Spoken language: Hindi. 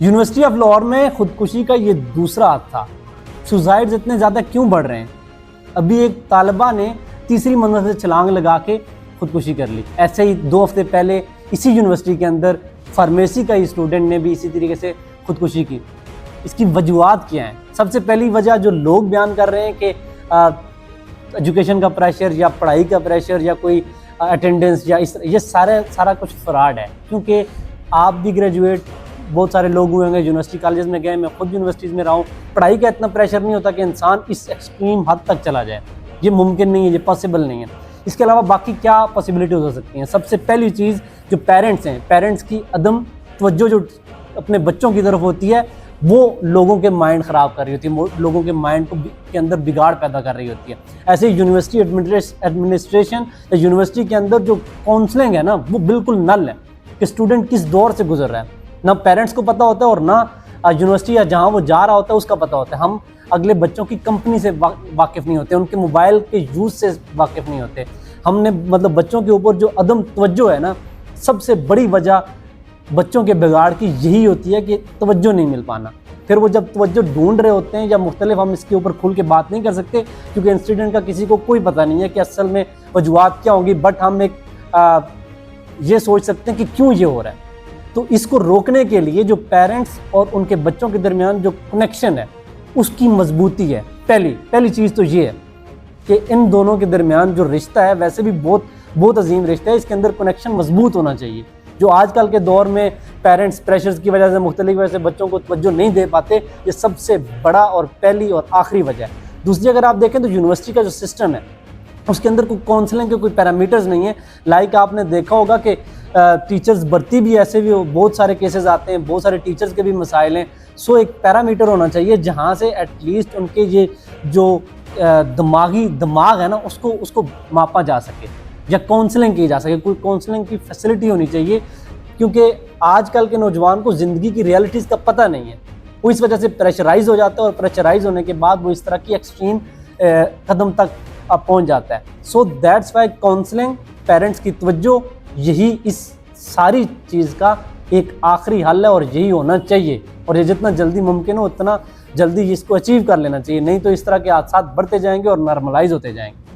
यूनिवर्सिटी ऑफ लाहौर में खुदकुशी का ये दूसरा हाथ था। सुसाइड्स इतने ज़्यादा क्यों बढ़ रहे हैं? अभी एक तालिबा ने तीसरी मंजिल से छलांग लगा के खुदकुशी कर ली। ऐसे ही 2 हफ्ते पहले इसी यूनिवर्सिटी के अंदर फार्मेसी का ही स्टूडेंट ने भी इसी तरीके से खुदकुशी की। इसकी वजूहात क्या हैं? सबसे पहली वजह जो लोग बयान कर रहे हैं कि एजुकेशन का प्रेशर या पढ़ाई का प्रेशर या कोई अटेंडेंस या ये सारा कुछ फ्रॉड है। क्योंकि आप भी ग्रेजुएट, बहुत सारे लोग हुए होंगे, यूनिवर्सिटी कॉलेज में गए, मैं खुद यूनिवर्सिटीज़ में रहा हूँ। पढ़ाई का इतना प्रेशर नहीं होता कि इंसान इस एक्सट्रीम हद तक चला जाए। ये मुमकिन नहीं है, ये पॉसिबल नहीं है। इसके अलावा बाकी क्या पॉसिबिलिटीज़ हो सकती हैं? सबसे पहली चीज़ जो पेरेंट्स हैं, पेरेंट्स की अदम तवज्जो जो अपने बच्चों की तरफ होती है, वो लोगों के माइंड ख़राब कर रही होती है, लोगों के माइंड के अंदर बिगाड़ पैदा कर रही होती है। ऐसे यूनिवर्सिटी एडमिनिस्ट्रेशन या यूनिवर्सिटी के अंदर जो काउंसलिंग है ना, वो बिल्कुल नल है कि स्टूडेंट किस दौर से गुजर रहा है। ना पेरेंट्स को पता होता है और ना यूनिवर्सिटी या जहाँ वो जा रहा होता है उसका पता होता है। हम अगले बच्चों की कंपनी से वाकिफ़ नहीं होते, उनके मोबाइल के यूज़ से वाकिफ़ नहीं होते। हमने मतलब बच्चों के ऊपर जो अदम तवज्जो है ना, सबसे बड़ी वजह बच्चों के बिगाड़ की यही होती है कि तवज्जो नहीं मिल पाना। फिर वो जब तवज्जो ढूंढ रहे होते हैं या मुख्तलिफ, हम इसके ऊपर खुल के बात नहीं कर सकते क्योंकि इंसिडेंट का किसी को कोई पता नहीं है कि असल में वजूहात क्या होंगी, बट हम एक ये सोच सकते हैं कि क्यों ये हो रहा है। तो इसको रोकने के लिए जो पेरेंट्स और उनके बच्चों के दरमियान जो कनेक्शन है उसकी मजबूती है। पहली चीज़ तो ये है कि इन दोनों के दरमियान जो रिश्ता है, वैसे भी बहुत अजीम रिश्ता है, इसके अंदर कनेक्शन मजबूत होना चाहिए। जो आजकल के दौर में पेरेंट्स प्रेशर्स की वजह से, मुख्तलिफ वजह से बच्चों को तवज्जो नहीं दे पाते, ये सबसे बड़ा और पहली और आखिरी वजह है। दूसरी अगर आप देखें तो यूनिवर्सिटी का जो सिस्टम है उसके अंदर कोई काउंसलिंग के कोई पैरामीटर्स नहीं है। लाइक आपने देखा होगा कि टीचर्स भर्ती भी ऐसे भी बहुत सारे केसेस आते हैं, बहुत सारे टीचर्स के भी मसाइल हैं। सो एक पैरामीटर होना चाहिए जहाँ से एटलीस्ट उनके ये जो दिमाग है ना, उसको मापा जा सके या काउंसलिंग की जा सके। कोई काउंसलिंग की फैसिलिटी होनी चाहिए क्योंकि आजकल के नौजवान को ज़िंदगी की रियलिटीज़ का पता नहीं है। वो इस वजह से प्रेशराइज हो जाता है और प्रेशराइज होने के बाद वो इस तरह की एक्सट्रीम कदम तक पहुंच जाता है। So that's why counselling, parents की तवज्जो, यही इस सारी चीज़ का एक आखिरी हल है और यही होना चाहिए। और ये जितना जल्दी मुमकिन हो उतना जल्दी इसको अचीव कर लेना चाहिए, नहीं तो इस तरह के हादसा बढ़ते जाएंगे और नॉर्मलाइज होते जाएंगे।